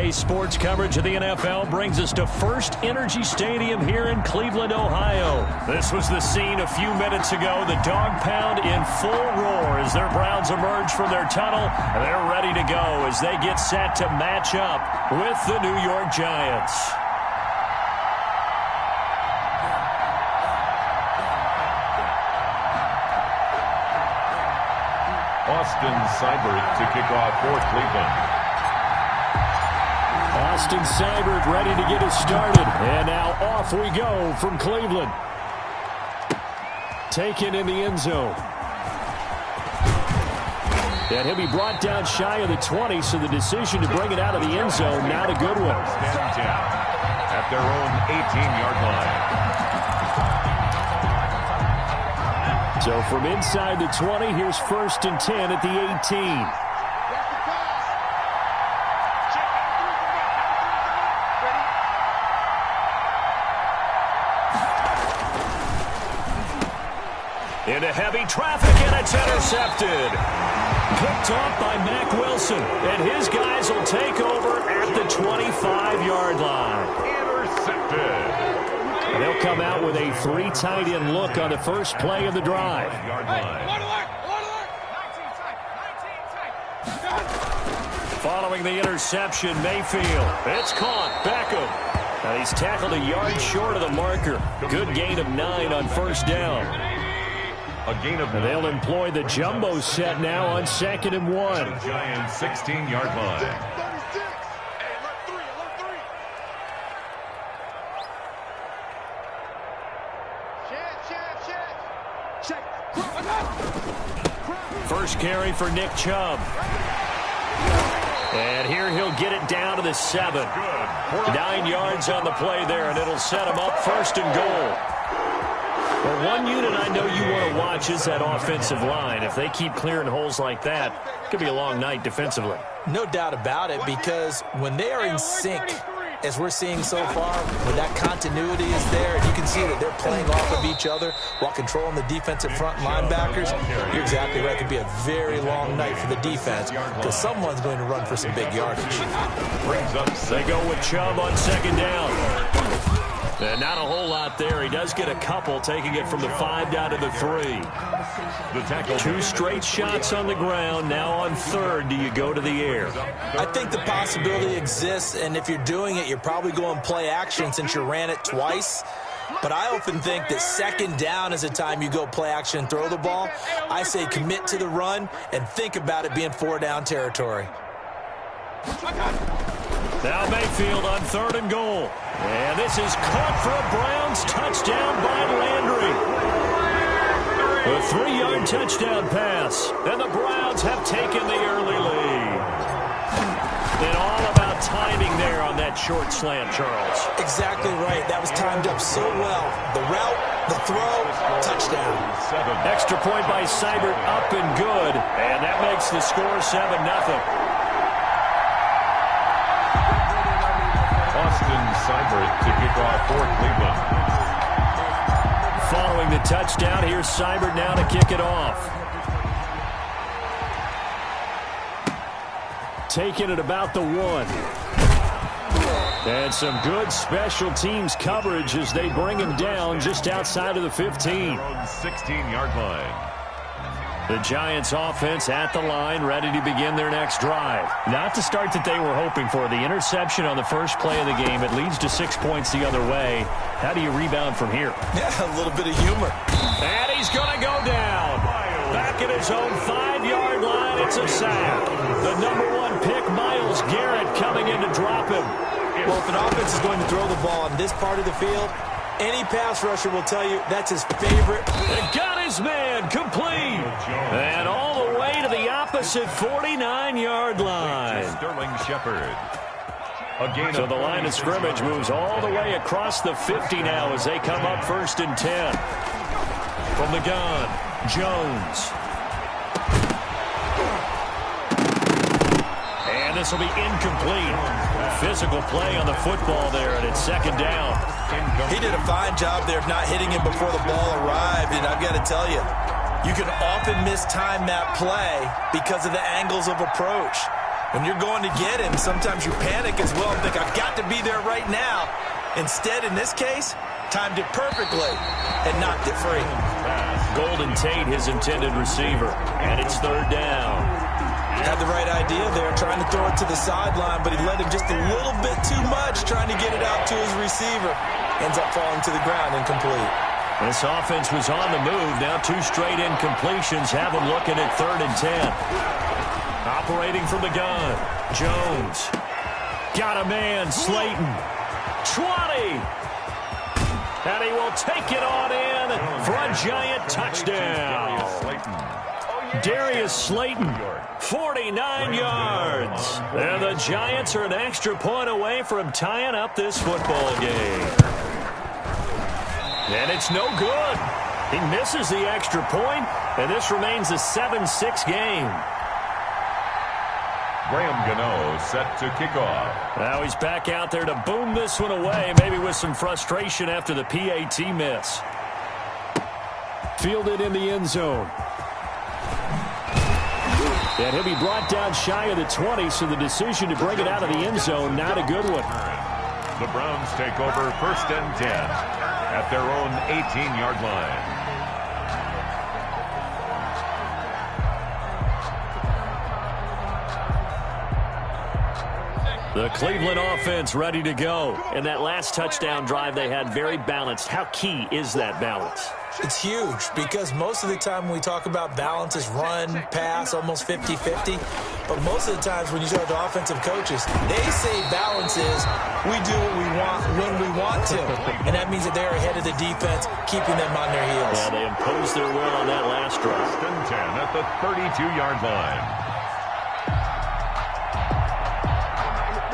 Today's sports coverage of the NFL brings us to First Energy Stadium here in Cleveland, Ohio. This was the scene a few minutes ago. The dog pound in full roar as their Browns emerge from their tunnel. They're ready to go as they get set to match up with the New York Giants. Austin Seibert to kick off for Cleveland. Austin Seibert ready to get us started. And now off we go from Cleveland. Taken in the end zone. And he'll be brought down shy of the 20, so the decision to bring it out of the end zone, not a good one. Standing down at their own 18-yard line. So from inside the 20, here's 1st and 10 at the 18. Into heavy traffic, and it's intercepted. Picked off by Mack Wilson, and his guys will take over at the 25-yard line. Intercepted. And they'll come out with a 3 tight end look on the first play of the drive. Following the interception, Mayfield. It's caught. Beckham. Now he's tackled a yard short of the marker. Good gain of 9 on first down. A gain of 9. And they'll employ the jumbo set now on 2nd and 1. Giants 16-yard line. First carry for Nick Chubb. And here he'll get it down to the 7. 9 yards on the play there, and it'll set him up 1st and goal. Well, one unit I know you want to watch is that offensive line. If they keep clearing holes like that, it could be a long night defensively. No doubt about it, because when they are in sync, as we're seeing so far, when that continuity is there, and you can see that they're playing off of each other while controlling the defensive front linebackers, you're exactly right. It could be a very long night for the defense because someone's going to run for some big yardage. They go with Chubb on 2nd down. And not a whole lot there. He does get a couple, taking it from the 5 down to the 3. 2 straight shots on the ground. Now on 3rd, do you go to the air? I think the possibility exists, and if you're doing it, you're probably going play action since you ran it twice. But I often think that 2nd down is the time you go play action and throw the ball. I say commit to the run and think about it being 4-down territory. Now Mayfield on 3rd and goal. And this is caught for a Browns touchdown by Landry. A 3-yard touchdown pass. And the Browns have taken the early lead. And all about timing there on that short slant, Charles. Exactly right. That was timed up so well. The route, the throw, touchdown. Extra point by Seibert, up and good. And that makes the score 7-0. Austin Seibert to kick off for Cleveland. Following the touchdown, here's Seibert now to kick it off. Taking it about the 1. And some good special teams coverage as they bring him down just outside of the 15. 16-yard line. The Giants offense at the line, ready to begin their next drive. Not the start that they were hoping for. The interception on the first play of the game. It leads to 6 points the other way. How do you rebound from here? Yeah, a little bit of humor. And he's going to go down. Back at his own 5-yard line, it's a sack. The number 1 pick, Myles Garrett, coming in to drop him. Well, if an offense is going to throw the ball on this part of the field, any pass rusher will tell you that's his favorite. And got his man complete. And all the way to the opposite 49-yard line. Sterling Shepard. So the line of scrimmage moves all the way across the 50 now as they come up 1st and 10. From the gun, Jones. And this will be incomplete. Physical play on the football there, and it's 2nd down. He did a fine job there of not hitting him before the ball arrived, and I've got to tell you, you can often mistime that play because of the angles of approach. When you're going to get him, sometimes you panic as well and think, I've got to be there right now. Instead, in this case, timed it perfectly and knocked it free. Golden Tate, his intended receiver, and it's third down. Had the right idea there, trying to throw it to the sideline, but he led him just a little bit too much, trying to get it out to his receiver. Ends up falling to the ground, incomplete. This offense was on the move. Now 2 straight incompletions have them looking at 3rd and 10. Operating from the gun, Jones. Got a man, Slayton. 20. And he will take it on in for a giant touchdown. Darius Slayton, 49 yards. And the Giants are an extra point away from tying up this football game. And it's no good. He misses the extra point, and this remains a 7-6 game. Graham Gano set to kick off. Now he's back out there to boom this one away, maybe with some frustration after the PAT miss. Fielded in the end zone. And he'll be brought down shy of the 20, so the decision to bring it out of the end zone, not a good one. The Browns take over 1st and 10 at their own 18-yard line. The Cleveland offense ready to go. And that last touchdown drive they had very balanced. How key is that balance? It's huge because most of the time when we talk about balance is run, pass, almost 50-50. But most of the times when you talk to offensive coaches, they say balance is we do what we want when we want to. And that means that they're ahead of the defense, keeping them on their heels. Yeah, they imposed their will on that last drive. 1st and 10 at the 32-yard line.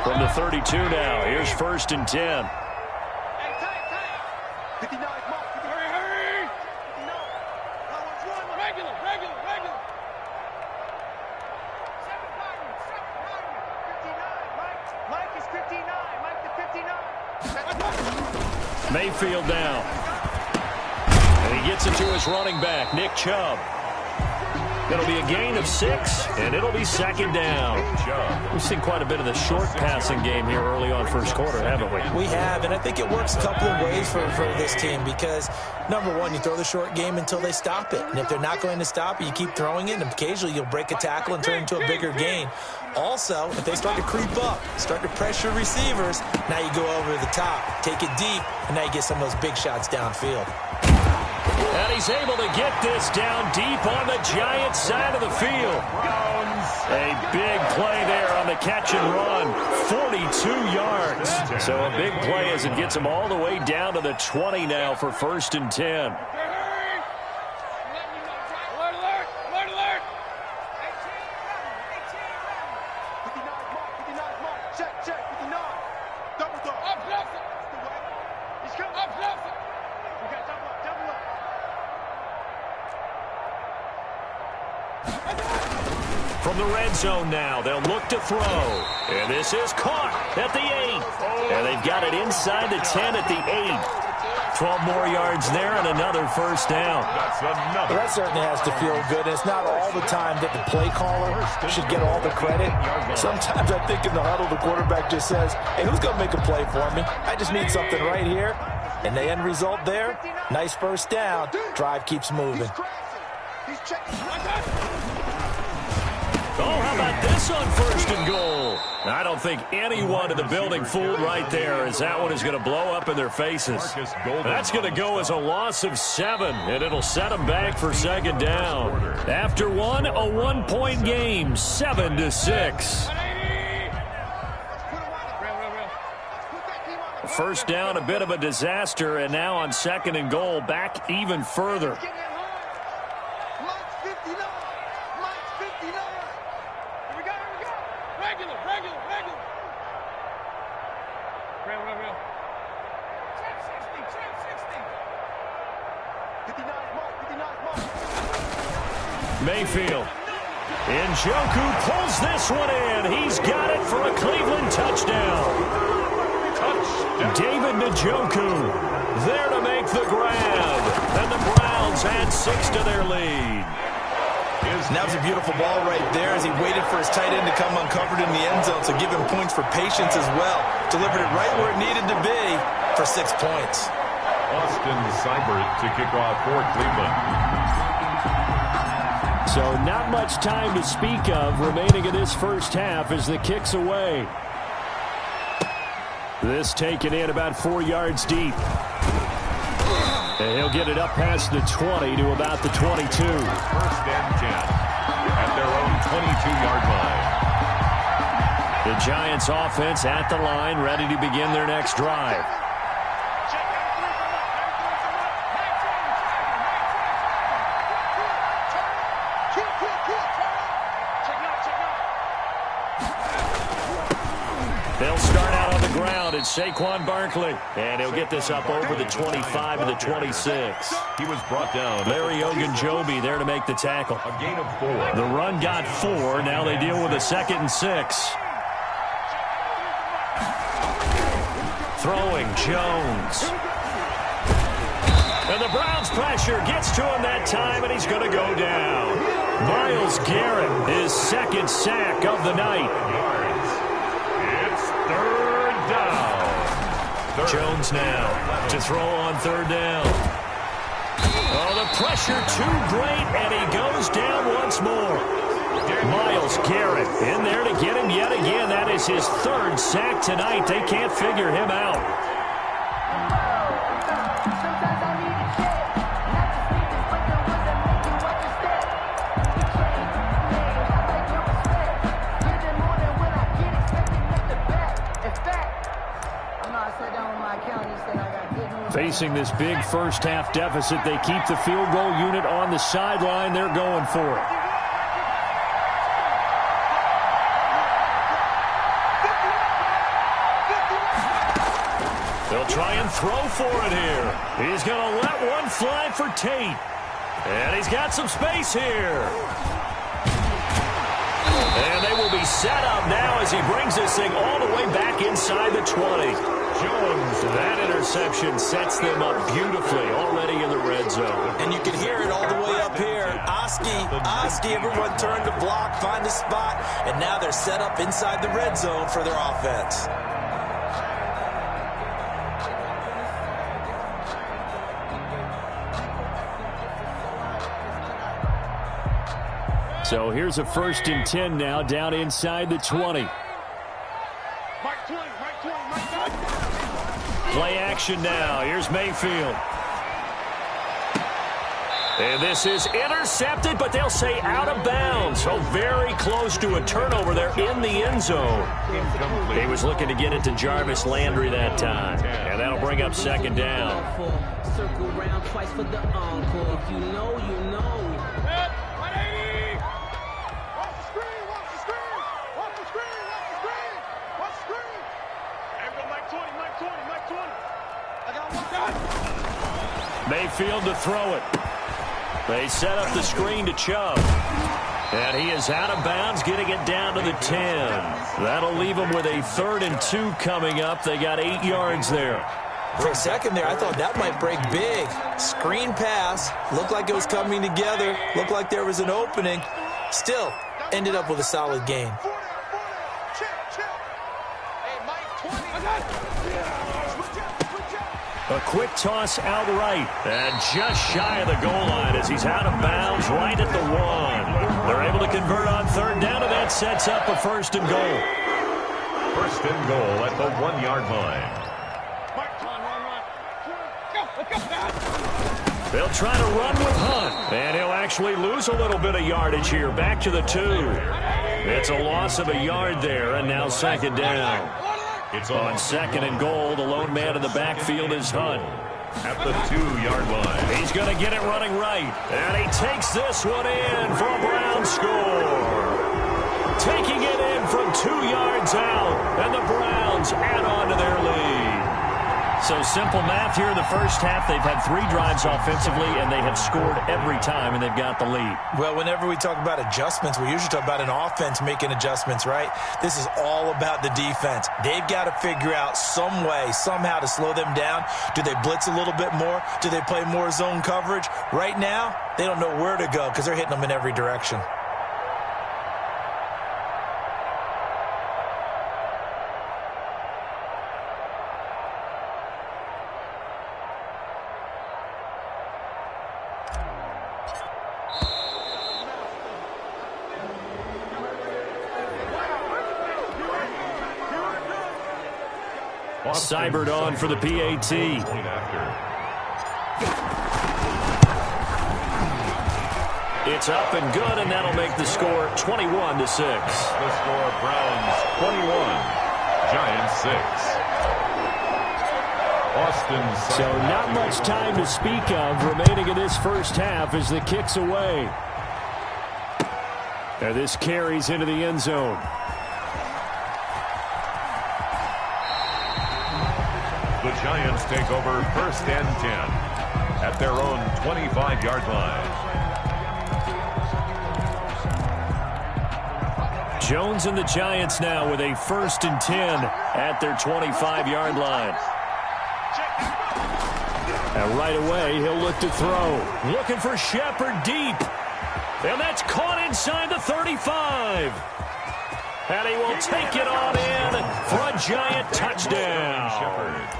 From the 32 now, here's 1st and 10. Mayfield now. And he gets it to his running back, Nick Chubb. It'll be a gain of 6, and it'll be 2nd down. We've seen quite a bit of the short passing game here early on 1st quarter, haven't we? We have, and I think it works a couple of ways for this team because, number one, you throw the short game until they stop it. And if they're not going to stop it, you keep throwing it, and occasionally you'll break a tackle and turn it into a bigger gain. Also, if they start to creep up, start to pressure receivers, now you go over the top, take it deep, and now you get some of those big shots downfield. And he's able to get this down deep on the Giants side of the field. A big play there on the catch and run. 42 yards. So a big play as it gets him all the way down to the 20 now for 1st and 10. From the red zone now, they'll look to throw. And this is caught at the 8. And they've got it inside the 10 at the 8. 12 more yards there and another 1st down. Well, that certainly has to feel good. It's not all the time that the play caller should get all the credit. Sometimes I think in the huddle, the quarterback just says, hey, who's going to make a play for me? I just need something right here. And the end result there, nice 1st down. Drive keeps moving. Oh, how about this on 1st and goal? I don't think anyone in the building fooled right there as that one is going to blow up in their faces. That's going to go as a loss of 7, and it'll set them back for 2nd down. After one, a 1-point game, 7-6. 1st down, a bit of a disaster, and now on 2nd and goal, back even further. Mayfield. Njoku pulls this one in. He's got it for a Cleveland touchdown. David Njoku there to make the grab. And the Browns add 6 to their lead. And that was a beautiful ball right there as he waited for his tight end to come uncovered in the end zone, so give him points for patience as well. Delivered it right where it needed to be for 6 points. Austin Seibert to kick off for Cleveland. So not much time to speak of remaining in this first half as the kick's away. This taken in about 4 yards deep. And he'll get it up past the 20 to about the 22. First and 10 at their own 22-yard line. The Giants offense at the line, ready to begin their next drive. They'll start out on the ground. It's Saquon Barkley. And he'll get this up over the 25 to the 26. He was brought down. Larry Ogunjobi there to make the tackle. A gain of 4. The run got 4. Now they deal with a 2nd and 6. Throwing Jones. And the Browns pressure gets to him that time, and he's going to go down. Myles Garrett, his 2nd sack of the night. Third down. Jones now to throw on 3rd down. Oh, the pressure too great, and he goes down once more. Myles Garrett in there to get him yet again. That is his 3rd sack tonight. They can't figure him out. Facing this big first-half deficit, they keep the field goal unit on the sideline. They're going for it. They'll try and throw for it here. He's going to let one fly for Tate. And he's got some space here. And they will be set up now as he brings this thing all the way back inside the 20. Jones, that interception sets them up beautifully already in the red zone. And you can hear it all the way up here. Oski, everyone turned to block, find a spot, and now they're set up inside the red zone for their offense. So here's a 1st and 10 now down inside the 20. Play action now. Here's Mayfield. And this is intercepted, but they'll say out of bounds. So very close to a turnover there in the end zone. He was looking to get it to Jarvis Landry that time. And that'll bring up 2nd down. Circle round twice for the encore. If you know, you know. Mayfield to throw it. They set up the screen to Chubb. And he is out of bounds, getting it down to the 10. That'll leave them with a 3rd and 2 coming up. They got 8 yards there. For a second there, I thought that might break big. Screen pass. Looked like it was coming together. Looked like there was an opening. Still, ended up with a solid gain. A quick toss outright, and just shy of the goal line as he's out of bounds right at the 1. They're able to convert on 3rd down, and that sets up a 1st and goal. 1st and goal at the 1-yard line. They'll try to run with Hunt, and he'll actually lose a little bit of yardage here, back to the 2. It's a loss of a yard there, and now 2nd down. It's on 2nd and goal. The lone man in the backfield is Hunt. At the 2-yard line. He's going to get it running right. And he takes this one in for a Browns score. Taking it in from 2 yards out. And the Browns add on to their lead. So simple math here in the first half. They've had 3 drives offensively, and they have scored every time, and they've got the lead. Well, whenever we talk about adjustments, we usually talk about an offense making adjustments, right? This is all about the defense. They've got to figure out some way, somehow to slow them down. Do they blitz a little bit more? Do they play more zone coverage? Right now, they don't know where to go because they're hitting them in every direction. Cybered on for the PAT. It's up and good, and that'll make the score 21-6. The score, Browns 21, Giants 6. Austin. So not much time to speak of remaining in this first half as the kick's away. Now this carries into the end zone. The Giants take over 1st and 10 at their own 25-yard line. Jones and the Giants now with a 1st and 10 at their 25-yard line. And right away, he'll look to throw. Looking for Shepard deep. And that's caught inside the 35. And he will take it on in for a Giant touchdown.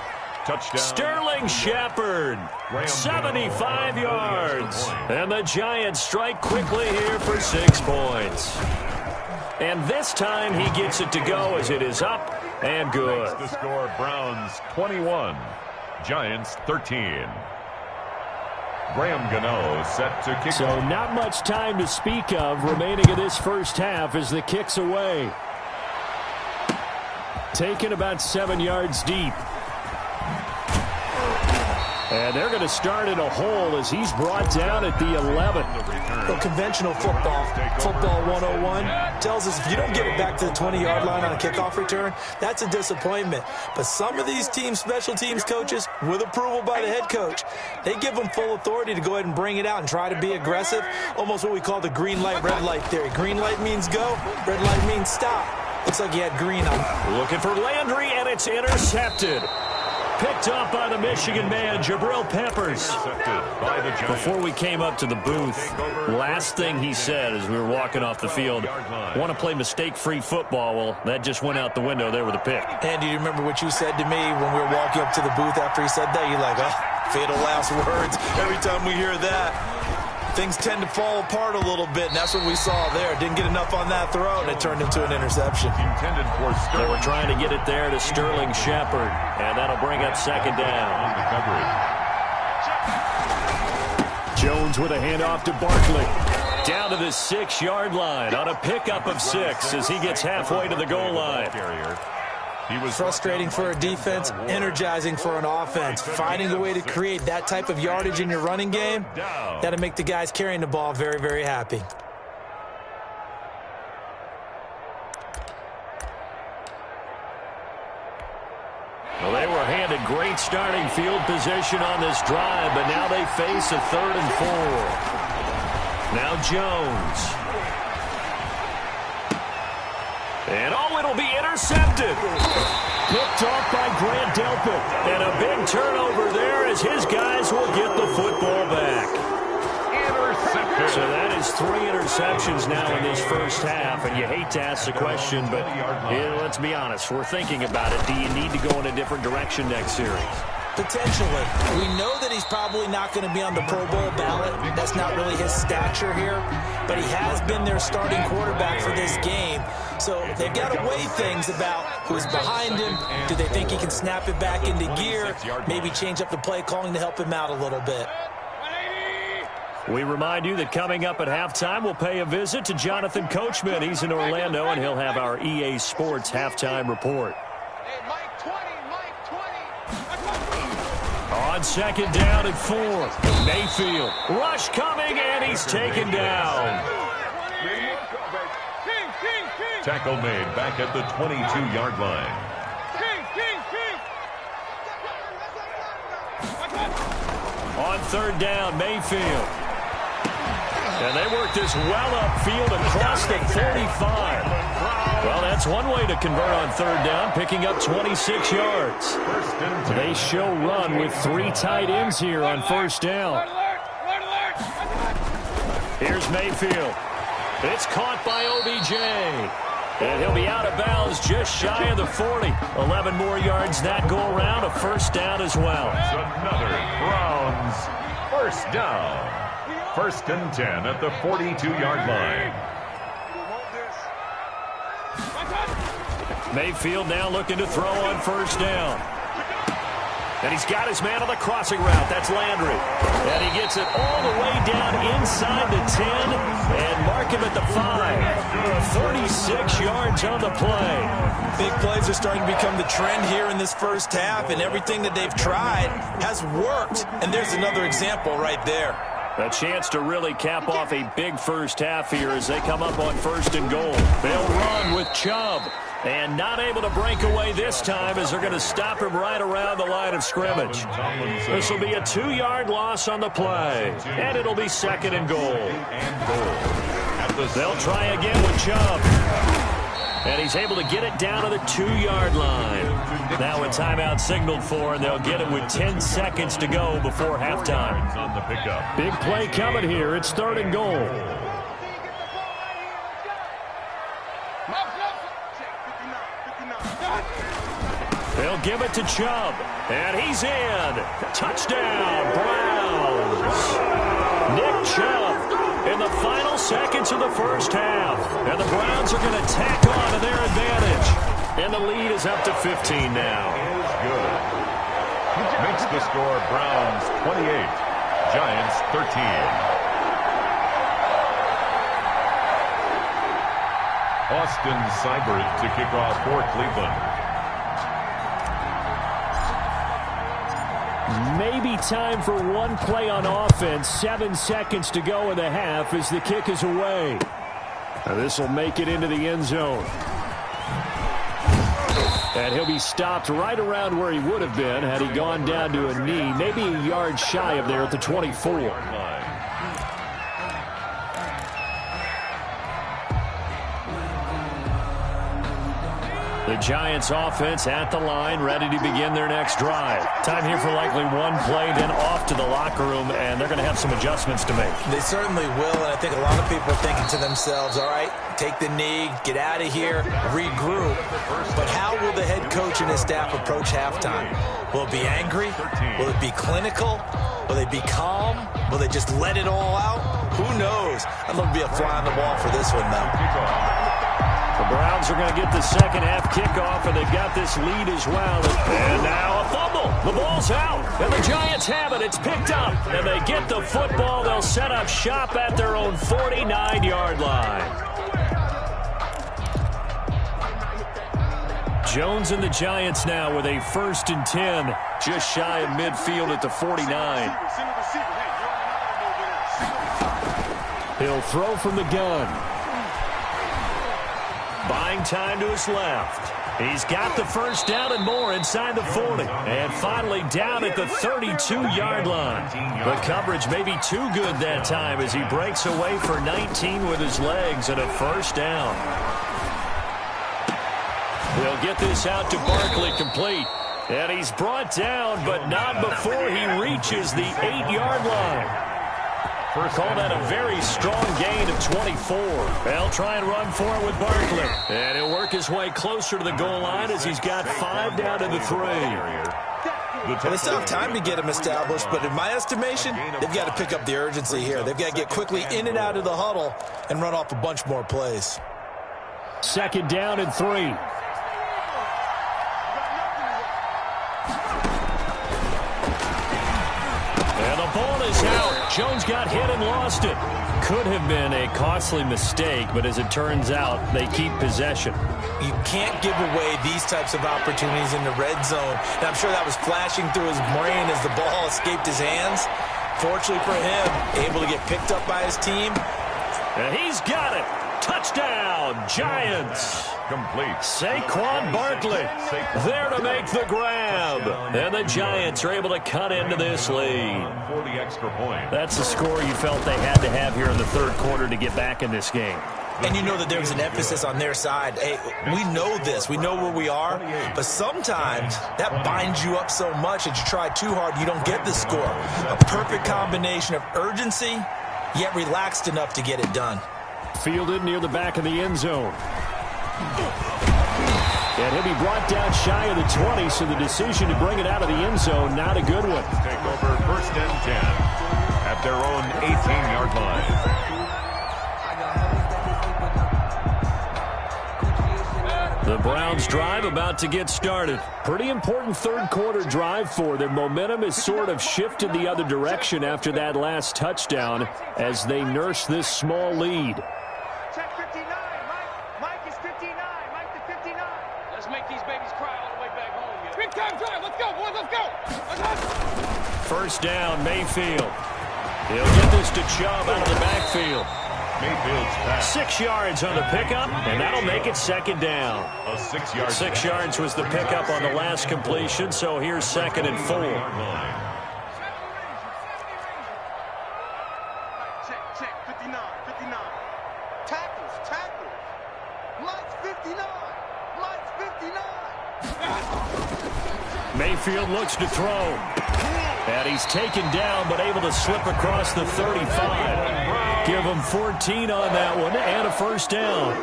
Sterling Shepard, 75 yards. And the Giants strike quickly here for 6 points. And this time he gets it to go as it is up and good. The score, Browns 21, Giants 13. Graham Gano set to kick. So not much time to speak of remaining in this first half as the kick's away. Taken about 7 yards deep. And they're going to start in a hole as he's brought down at the 11. Well, conventional football 101, tells us if you don't get it back to the 20-yard line on a kickoff return, that's a disappointment. But some of these special teams coaches, with approval by the head coach, they give them full authority to go ahead and bring it out and try to be aggressive, almost what we call the green light, red light theory. Green light means go, red light means stop. Looks like he had green on. Looking for Landry, and it's intercepted. Picked up by the Michigan man, Jabril Peppers. Before we came up to the booth, last thing he said as we were walking off the field, want to play mistake-free football. Well, that just went out the window there with a pick. And do you remember what you said to me when we were walking up to the booth after he said that? You're like, oh, fatal last words. Every time we hear that, things tend to fall apart a little bit, and that's what we saw there. Didn't get enough on that throw, and it turned into an interception. Intended for Sterling. They were trying to get it there to Sterling Shepard, and that'll bring up 2nd down. Jones with a handoff to Barkley. Down to the 6-yard line on a pickup of 6 as he gets halfway to the goal line. He was frustrating for a defense, energizing for an offense. Finding a way to create that type of yardage in your running game, that'll make the guys carrying the ball very, very happy. Well, they were handed great starting field position on this drive, but now they face a 3rd and 4. Now Jones. And it'll be intercepted. Picked off by Grant Delpit. And a big turnover there as his guys will get the football back. Intercepted. So that is 3 interceptions now in this first half. And you hate to ask the question, but let's be honest. We're thinking about it. Do you need to go in a different direction next series? Potentially. We know that he's probably not going to be on the Pro Bowl ballot. That's not really his stature here. But he has been their starting quarterback for this game. So they've got to weigh things about who's behind him. Do they think he can snap it back into gear? Maybe change up the play calling to help him out a little bit. We remind you that coming up at halftime, we'll pay a visit to Jonathan Coachman. He's in Orlando, and he'll have our EA Sports halftime report. On 2nd down and 4. Mayfield. Rush coming, and he's taken down. Tackle made back at the 22-yard line. On third down, Mayfield. And they work this well upfield across the 45. Well, that's one way to convert on third down, picking up 26 yards. They show run with 3 tight ends here on first down. Here's Mayfield. It's caught by OBJ. And he'll be out of bounds just shy of the 40. 11 more yards that go around, a first down as well. It's another Browns first down. First and 10 at the 42-yard line. Mayfield now looking to throw on first down. And he's got his man on the crossing route. That's Landry. And he gets it all the way down inside the 10 and mark him at the 5. 36 yards on the play. Big plays are starting to become the trend here in this first half, and everything that they've tried has worked. And there's another example right there. A chance to really cap off a big first half here as they come up on first and goal. They'll run with Chubb. And not able to break away this time as they're going to stop him right around the line of scrimmage. This will be a 2-yard loss on the play. And it'll be second and goal. They'll try again with Chubb. And he's able to get it down to the 2-yard line. Now a timeout signaled for, and they'll get it with 10 seconds to go before halftime. Big play coming here. It's third and goal. They'll give it to Chubb, and he's in. Touchdown, Browns. Nick Chubb in the final seconds of the first half. And the Browns are going to tack on to their advantage. And the lead is up to 15 now. Good. Makes the score Browns 28, Giants 13. Austin Seibert to kick off for Cleveland. Maybe time for one play on offense. 7 seconds to go in the half as the kick is away. Now this will make it into the end zone. And he'll be stopped right around where he would have been had he gone down to a knee. Maybe a yard shy of there at the 24. The Giants offense at the line, ready to begin their next drive. Time here for likely one play, then off to the locker room, and they're going to have some adjustments to make. They certainly will, and I think a lot of people are thinking to themselves, all right, take the knee, get out of here, regroup. But how will the head coach and his staff approach halftime? Will it be angry? Will it be clinical? Will they be calm? Will they just let it all out? Who knows? I'd love to be a fly on the wall for this one, though. The Browns are going to get the second half kickoff, and they've got this lead as well. And now a fumble. The ball's out, and the Giants have it. It's picked up, and they get the football. They'll set up shop at their own 49-yard line. Jones and the Giants now with a 1st and 10, just shy of midfield at the 49. He'll throw from the gun. Buying time to his left. He's got the first down and more inside the 40. And finally down at the 32-yard line. The coverage may be too good that time as he breaks away for 19 with his legs and a first down. They'll get this out to Barkley complete. And he's brought down, but not before he reaches the 8-yard line. Call that a very strong gain of 24. They'll try and run for it with Barkley. And he'll work his way closer to the goal line as he's got 5 down to the 3. Well, they still have time to get him established, but in my estimation, they've got to pick up the urgency here. They've got to get quickly in and out of the huddle and run off a bunch more plays. 2nd down and 3. And the ball is out. Jones got hit and lost it. Could have been a costly mistake, but as it turns out, they keep possession. You can't give away these types of opportunities in the red zone. And I'm sure that was flashing through his brain as the ball escaped his hands. Fortunately for him, able to get picked up by his team. And he's got it. Touchdown, Giants. Complete. Saquon Barkley there to make the grab. And the Giants are able to cut into this lead. For the extra point. That's the score you felt they had to have here in the third quarter to get back in this game. And you know that there was an emphasis on their side. Hey, we know this. We know where we are. But sometimes that binds you up so much that you try too hard, you don't get the score. A perfect combination of urgency, yet relaxed enough to get it done. Fielded near the back of the end zone. And he'll be brought down shy of the 20, so the decision to bring it out of the end zone, not a good one. Take over 1st and 10 at their own 18-yard line. The Browns drive about to get started. Pretty important third quarter drive for them. Momentum has sort of shifted the other direction after that last touchdown as they nurse this small lead. Check 59. Mike is 59. Mike to 59. Let's make these babies cry all the way back home. Yeah. Big time drive. Let's go, boys. Let's go. First down, Mayfield. He'll get this to Chubb out of the backfield. Mayfield's pass. 6 yards on the pickup, and that'll make it second down. A 6-yard 6 yards was the pickup on the last completion, so here's 2nd and 4. Check. 59. Tackles. Mike's 59. Mayfield looks to throw. And he's taken down, but able to slip across the 35. Give him 14 on that one, and a first down.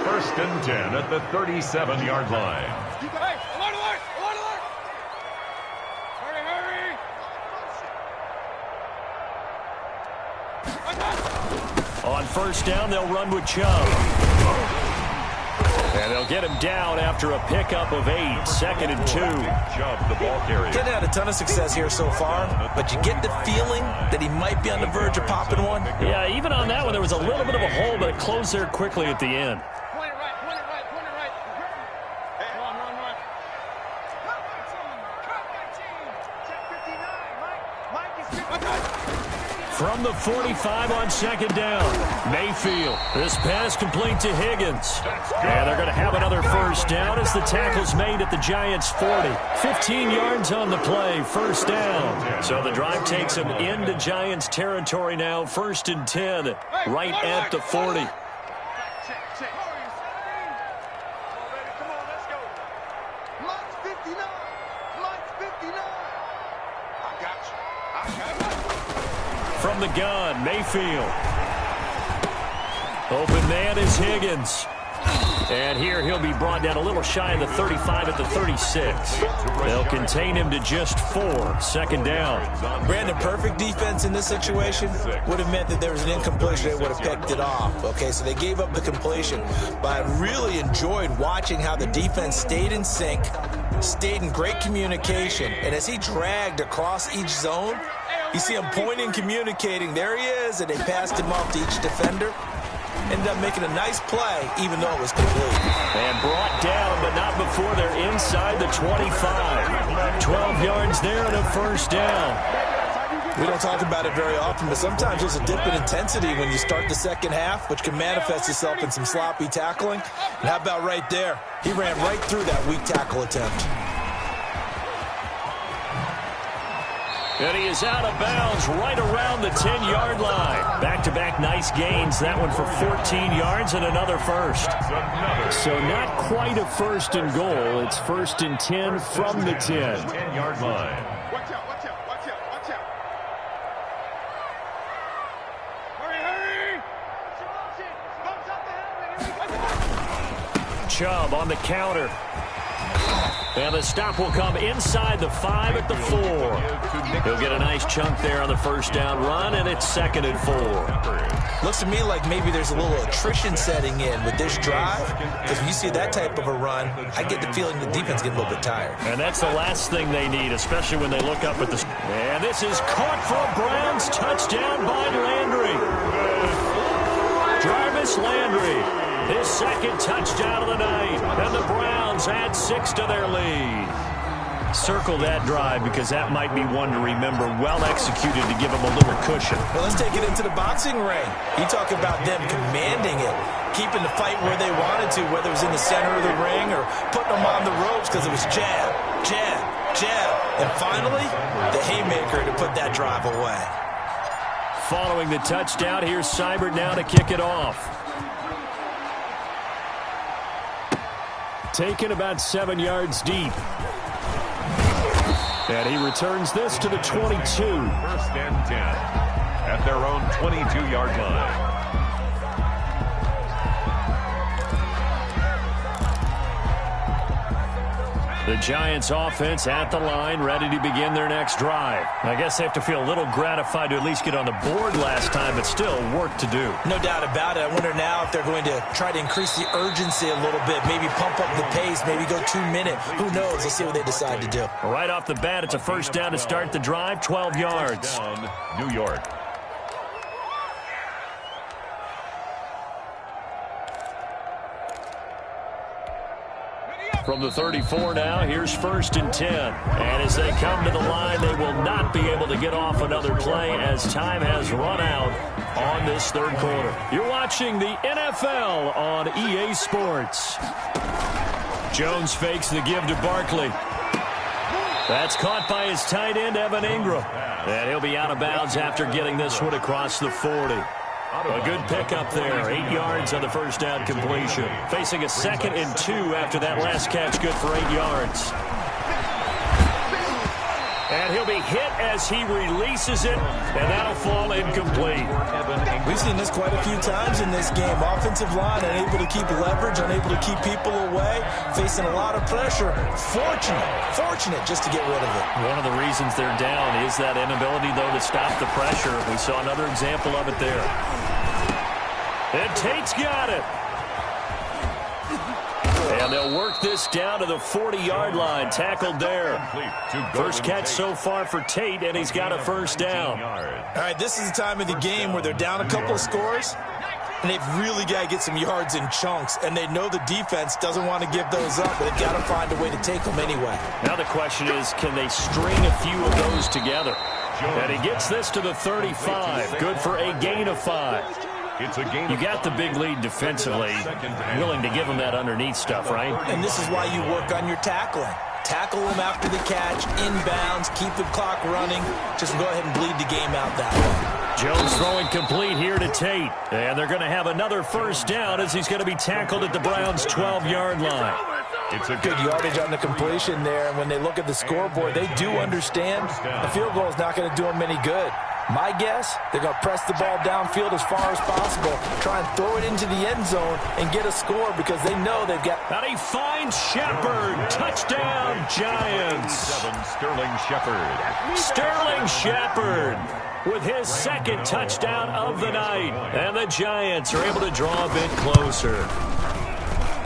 1st and 10 at the 37-yard line. Hey, alert! Hurry! On first down, they'll run with Chubb. And they'll get him down after a pickup of 8, 2nd and 2. Chubb, the ball carrier. Getting had a ton of success here so far, but you get the feeling that he might be on the verge of popping one. Yeah, even on that one, there was a little bit of a hole, but it closed there quickly at the end. Point it right. Hey, run. Check 59. Mike is 59. From the 45 on second down, Mayfield. This pass complete to Higgins. And they're going to have another first down as the tackle's made at the Giants' 40. 15 yards on the play, first down. So the drive takes them into Giants territory now, 1st and 10, right at the 40. Check. Come on, let's go. Mike's 59. I got you. From the gun, Mayfield. Open man is Higgins. And here he'll be brought down a little shy of the 35 at the 36. They'll contain him to just 4, 2nd down. Brandon, perfect defense in this situation would have meant that there was an incompletion. They would have picked it off. Okay, so they gave up the completion. But I really enjoyed watching how the defense stayed in sync, stayed in great communication. And as he dragged across each zone, you see him pointing, communicating. There he is, and they passed him off to each defender. Ended up making a nice play, even though it was complete. And brought down, but not before they're inside the 25. 12 yards there and a first down. We don't talk about it very often, but sometimes there's a dip in intensity when you start the second half, which can manifest itself in some sloppy tackling. And how about right there? He ran right through that weak tackle attempt. And he is out of bounds right around the 10-yard line. Back-to-back nice gains. That one for 14 yards and another first. So not quite a 1st and goal. It's 1st and 10 from the 10. 10-yard line. Watch out. Hurry. Chubb on the counter. And the stop will come inside the 5 at the 4. He'll get a nice chunk there on the first down run, and it's 2nd and 4. Looks to me like maybe there's a little attrition setting in with this drive, because when you see that type of a run, I get the feeling the defense getting a little bit tired. And that's the last thing they need, especially when they look up at the... And this is caught for a Browns touchdown by Landry. Jarvis Landry. His 2nd touchdown of the night, and the Browns add 6 to their lead. Circle that drive because that might be one to remember. Well executed to give him a little cushion. Well, let's take it into the boxing ring. You talk about them commanding it, keeping the fight where they wanted to, whether it was in the center of the ring or putting them on the ropes because it was jab, jab, jab. And finally, the haymaker to put that drive away. Following the touchdown, here's Seibert now to kick it off. Taken about 7 yards deep. And he returns this to the 22. 1st and 10 at their own 22-yard line. The Giants offense at the line, ready to begin their next drive. I guess they have to feel a little gratified to at least get on the board last time, but still work to do. No doubt about it. I wonder now if they're going to try to increase the urgency a little bit, maybe pump up the pace, maybe go 2 minute. Who knows? Let's see what they decide to do. Right off the bat, it's a first down to start the drive, 12 yards. Down, New York. From the 34 now, here's 1st and 10. And as they come to the line, they will not be able to get off another play as time has run out on this third quarter. You're watching the NFL on EA Sports. Jones fakes the give to Barkley. That's caught by his tight end, Evan Ingram. And he'll be out of bounds after getting this one across the 40. A good pickup there. 8 yards on the first down completion. Facing a 2nd and 2 after that last catch. Good for 8 yards. And he'll be hit as he releases it, and that'll fall incomplete. We've seen this quite a few times in this game. Offensive line unable to keep leverage, unable to keep people away, facing a lot of pressure. Fortunate just to get rid of it. One of the reasons they're down is that inability, though, to stop the pressure. We saw another example of it there. And Tate's got it. And they'll work this down to the 40-yard line. Tackled there. First catch so far for Tate, and he's got a first down. All right, this is the time of the game where they're down a couple of scores, and they've really got to get some yards in chunks, and they know the defense doesn't want to give those up, but they've got to find a way to take them anyway. Now the question is, can they string a few of those together? And he gets this to the 35. Good for a gain of 5. You got the big lead defensively, willing to give them that underneath stuff, right? And this is why you work on your tackling. Tackle them after the catch, inbounds, keep the clock running. Just go ahead and bleed the game out that way. Jones throwing complete here to Tate. And they're going to have another first down as he's going to be tackled at the Browns' 12-yard line. It's a good yardage on the completion there. And when they look at the scoreboard, they do understand a field goal is not going to do them any good. My guess, they're going to press the ball downfield as far as possible, try and throw it into the end zone and get a score because they know they've got... And he finds Shepard. Touchdown, Giants. 7, Sterling Shepard. Sterling Shepard with his 2nd touchdown of the night. And the Giants are able to draw a bit closer.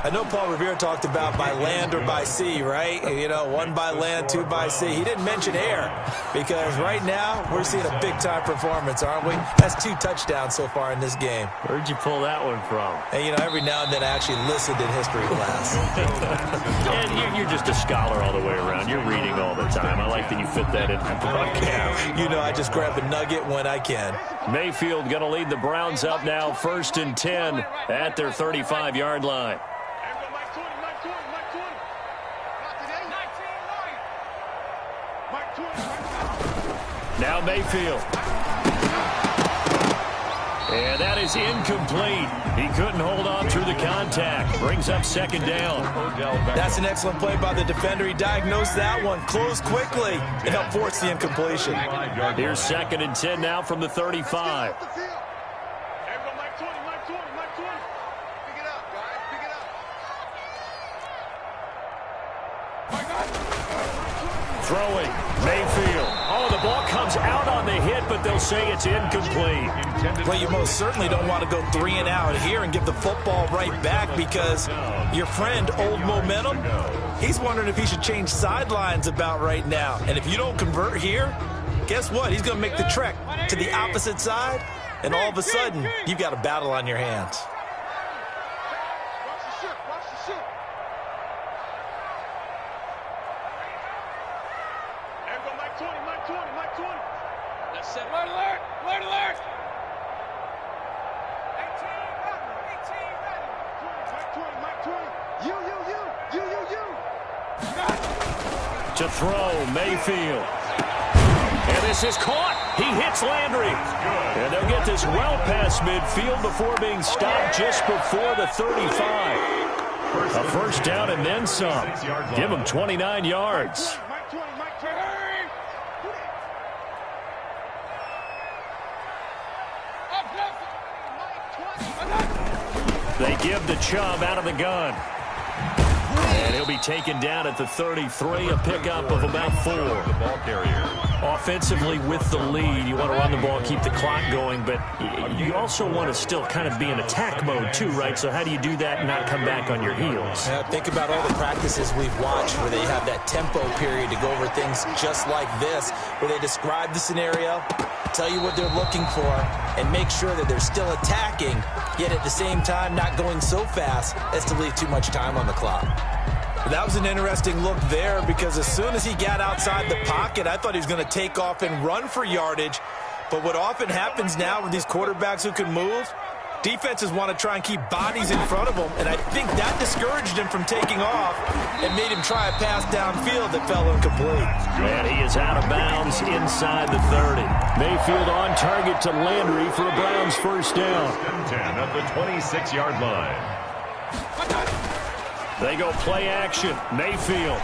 I know Paul Revere talked about by land or by sea, right? You know, 1 by land, 2 by sea. He didn't mention air because right now we're seeing a big-time performance, aren't we? That's 2 touchdowns so far in this game. Where'd you pull that one from? And, you know, every now and then I actually listened in history class. And you're just a scholar all the way around. You're reading all the time. I like that you fit that in the broadcast. You know, I just grab a nugget when I can. Mayfield going to lead the Browns up now, 1st and 10 at their 35-yard line. Now Mayfield. And that is incomplete. He couldn't hold on through the contact. Brings up 2nd down. That's an excellent play by the defender. He diagnosed that one, closed quickly, and helped force the incompletion. Here's 2nd and 10 now from the 35. Throwing, Mayfield. Oh, the ball comes out on the hit, but they'll say it's incomplete. Well, you most certainly don't want to go 3 and out here and give the football right back because your friend, Old Momentum, he's wondering if he should change sidelines about right now. And if you don't convert here, guess what? He's going to make the trek to the opposite side, and all of a sudden, you've got a battle on your hands. Mike 20. That's set. Alert, alert! Alert, alert! 18, Mike 20. You. To throw, Mayfield. And this is caught. He hits Landry. And they'll get this well past midfield before being stopped just before the 35. A first down and then some. Give him 29 yards. They give the Chubb out of the gun. And he'll be taken down at the 33, a pickup of about 4. The ball carrier. Offensively with the lead, you want to run the ball, keep the clock going, but you also want to still kind of be in attack mode too, right? So how do you do that and not come back on your heels? Yeah, think about all the practices we've watched where they have that tempo period to go over things just like this, where they describe the scenario, tell you what they're looking for, and make sure that they're still attacking, yet at the same time not going so fast as to leave too much time on the clock. That was an interesting look there because as soon as he got outside the pocket, I thought he was going to take off and run for yardage. But what often happens now with these quarterbacks who can move, defenses want to try and keep bodies in front of them, and I think that discouraged him from taking off and made him try a pass downfield that fell incomplete. And he is out of bounds inside the 30. Mayfield on target to Landry for a Browns first down. 10 at the 26-yard line. They go play action. Mayfield.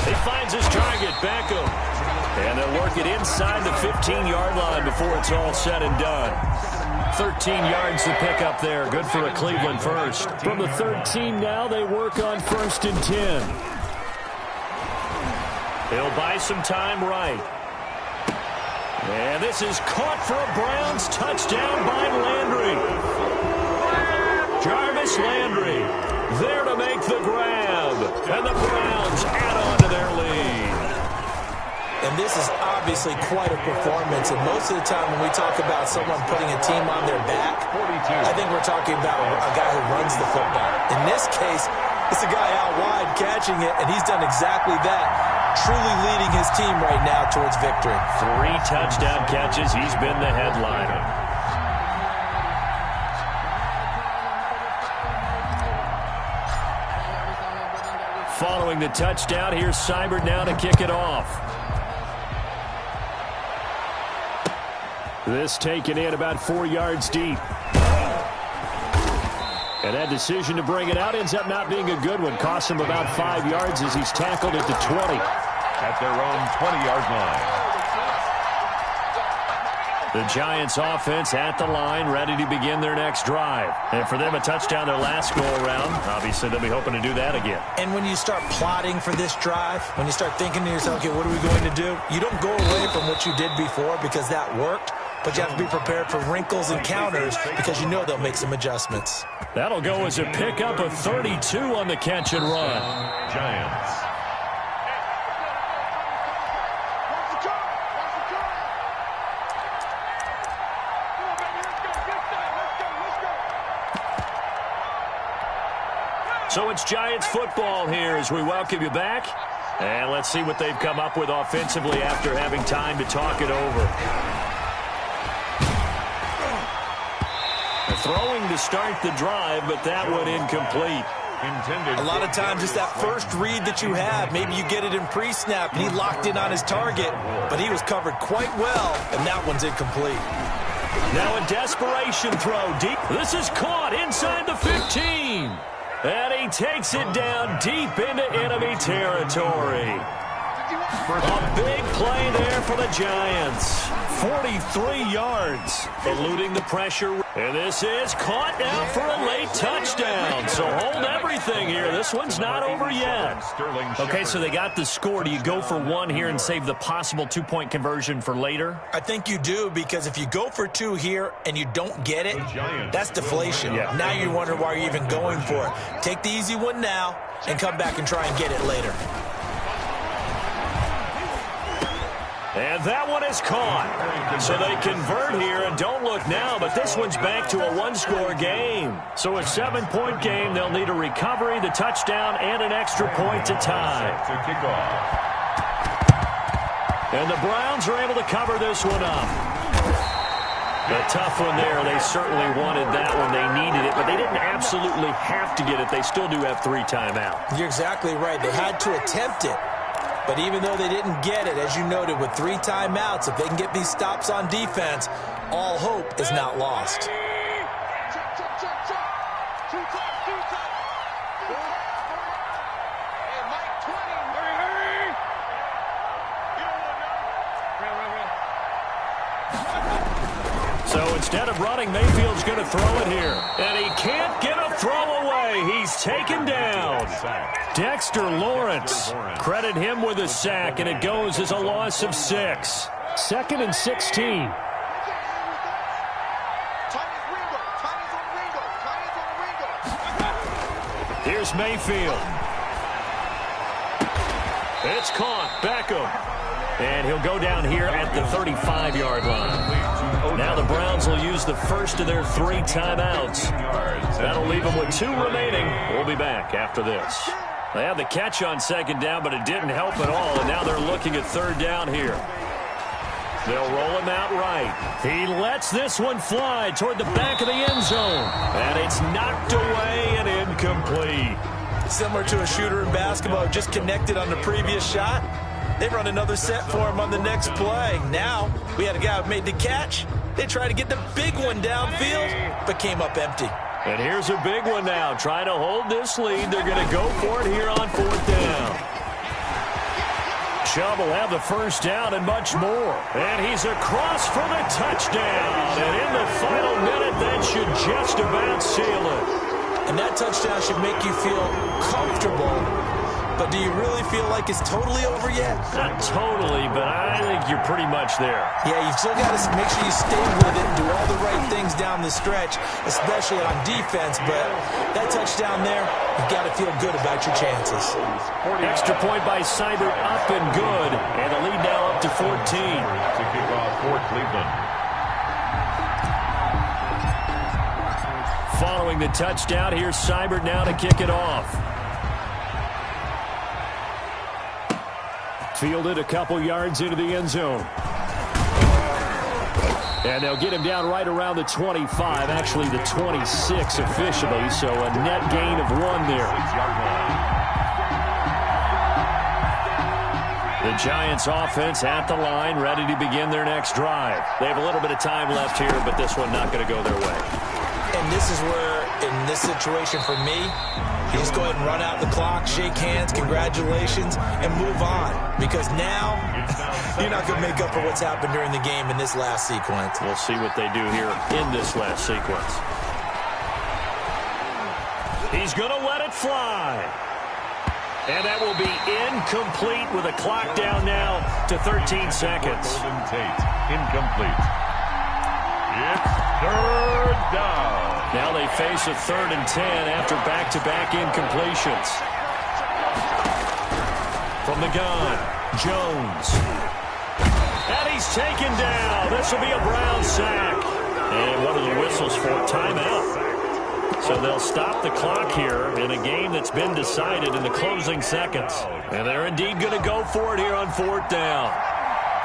He finds his target, Beckham. And they'll work it inside the 15-yard line before it's all said and done. 13 yards to pick up there. Good for a Cleveland first. From the 13 now, they work on 1st and 10. He'll buy some time right. And this is caught for a Browns touchdown by Landry. Jarvis Landry there to make the grab. And the Browns add on to their lead. And this is obviously quite a performance. And most of the time when we talk about someone putting a team on their back, I think we're talking about a guy who runs the football. In this case, it's a guy out wide catching it, and he's done exactly that, truly leading his team right now towards victory. 3 touchdown catches. He's been the headliner. Following the touchdown, here's Seibert now to kick it off. This taken in about 4 yards deep. And that decision to bring it out ends up not being a good one. Costs him about 5 yards as he's tackled at the 20. At their own 20-yard line. The Giants offense at the line, ready to begin their next drive. And for them, a touchdown their last go-around. Obviously, they'll be hoping to do that again. And when you start plotting for this drive, when you start thinking to yourself, okay, what are we going to do? You don't go away from what you did before because that worked, but you have to be prepared for wrinkles and counters because you know they'll make some adjustments. That'll go as a pickup of 32 on the catch and run. Giants. So it's Giants football here as we welcome you back. And let's see what they've come up with offensively after having time to talk it over. Throwing to start the drive, but that one incomplete. A lot of times it's that first read that you have. Maybe you get it in pre-snap, and he locked in on his target, but he was covered quite well, and that one's incomplete. Now a desperation throw deep. This is caught inside the 15. And he takes it down deep into enemy territory. A big play there for the Giants. 43 yards, eluding the pressure. And this is caught now for a late touchdown. So hold everything here. This one's not over yet. Okay, so they got the score. Do you go for 1 here and save the possible 2-point conversion for later? I think you do, because if you go for 2 here and you don't get it, that's deflation. Yeah. Now you wonder why you're even going for it. Take the easy one now and come back and try and get it later. And that one is caught. So they convert here, and don't look now, but this one's back to a 1-score game. So a 7-point game, they'll need a recovery, the touchdown, and an extra point to tie. To kick off. And the Browns are able to cover this one up. A tough one there. They certainly wanted that one. They needed it, but they didn't absolutely have to get it. They still do have 3 timeouts. You're exactly right. They had to attempt it. But even though they didn't get it, as you noted, with 3 timeouts, if they can get these stops on defense, all hope is not lost. So instead of running, Mayfield's going to throw it here. And he can't get a throw away. He's taken down. Dexter Lawrence. Credit him with a sack, and it goes as a loss of 6. 2nd and 16. Here's Mayfield. It's caught. Beckham. And he'll go down here at the 35-yard line. Now the Browns will use the first of their 3 timeouts. That'll leave them with 2 remaining. We'll be back after this. They had the catch on 2nd down, but it didn't help at all, and now they're looking at 3rd down here. They'll roll him out right. He lets this one fly toward the back of the end zone, and it's knocked away and incomplete. Similar to a shooter in basketball, just connected on the previous shot. They run another set for him on the next play. Now, we had a guy who made the catch. They tried to get the big one downfield, but came up empty. And here's a big one now. Trying to hold this lead. They're going to go for it here on 4th down. Chubb will have the first down and much more. And he's across for the touchdown. And in the final minute, that should just about seal it. And that touchdown should make you feel comfortable. But do you really feel like it's totally over yet? Not totally, but I think you're pretty much there. Yeah, you've still got to make sure you stay with it and do all the right things down the stretch, especially on defense. But that touchdown there, you've got to feel good about your chances. Extra point by Seibert, up and good. And the lead now up to 14. To kick off for Cleveland. Following the touchdown, here's Seibert now to kick it off. Fielded a couple yards into the end zone. And they'll get him down right around the 25, actually the 26 officially, so a net gain of 1 there. The Giants offense at the line, ready to begin their next drive. They have a little bit of time left here, but this one not going to go their way. And this is where, in this situation for me, you just go ahead and run out the clock, shake hands, congratulations, and move on. Because now, you're not going to make up for what's happened during the game in this last sequence. We'll see what they do here in this last sequence. He's going to let it fly. And that will be incomplete with a clock down now to 13 seconds. Golden Tate, incomplete. It's 3rd down. Now they face a 3rd and 10 after back-to-back incompletions. From the gun, Jones. And he's taken down. This will be a Brown sack. And what are the whistles for? Timeout. So they'll stop the clock here in a game that's been decided in the closing seconds. And they're indeed going to go for it here on 4th down.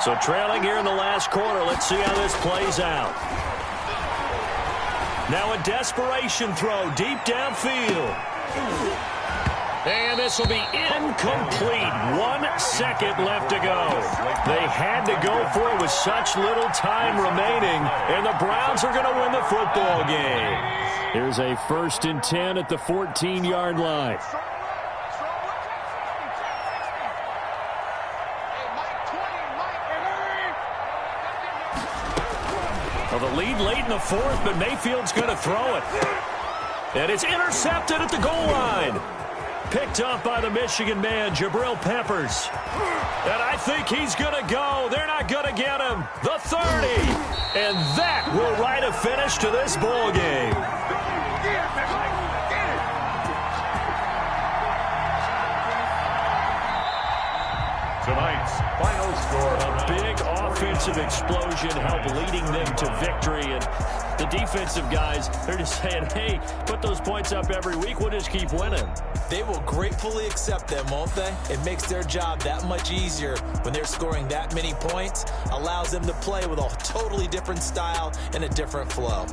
So trailing here in the last quarter, let's see how this plays out. Now a desperation throw deep downfield. And this will be incomplete. 1 second left to go. They had to go for it with such little time remaining, and the Browns are going to win the football game. Here's a 1st and 10 at the 14-yard line. Well, the lead late in the 4th, but Mayfield's going to throw it. And it's intercepted at the goal line. Picked up by the Michigan man, Jabril Peppers. And I think he's going to go. They're not going to get him. The 30. And that will write a finish to this ball game. Tonight's final score. A big offensive explosion helped leading them to victory. And the defensive guys, they're just saying, hey, put those points up every week. We'll just keep winning. They will gratefully accept them, won't they? It makes their job that much easier when they're scoring that many points. Allows them to play with a totally different style and a different flow.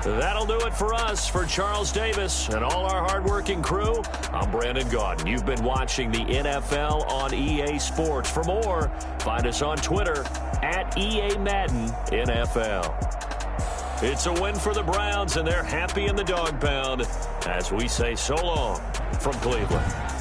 That'll do it for us. For Charles Davis and all our hardworking crew, I'm Brandon Gaudin. You've been watching the NFL on EA Sports. For more, find us on Twitter at EA Madden NFL. It's a win for the Browns, and they're happy in the dog pound as we say so long from Cleveland.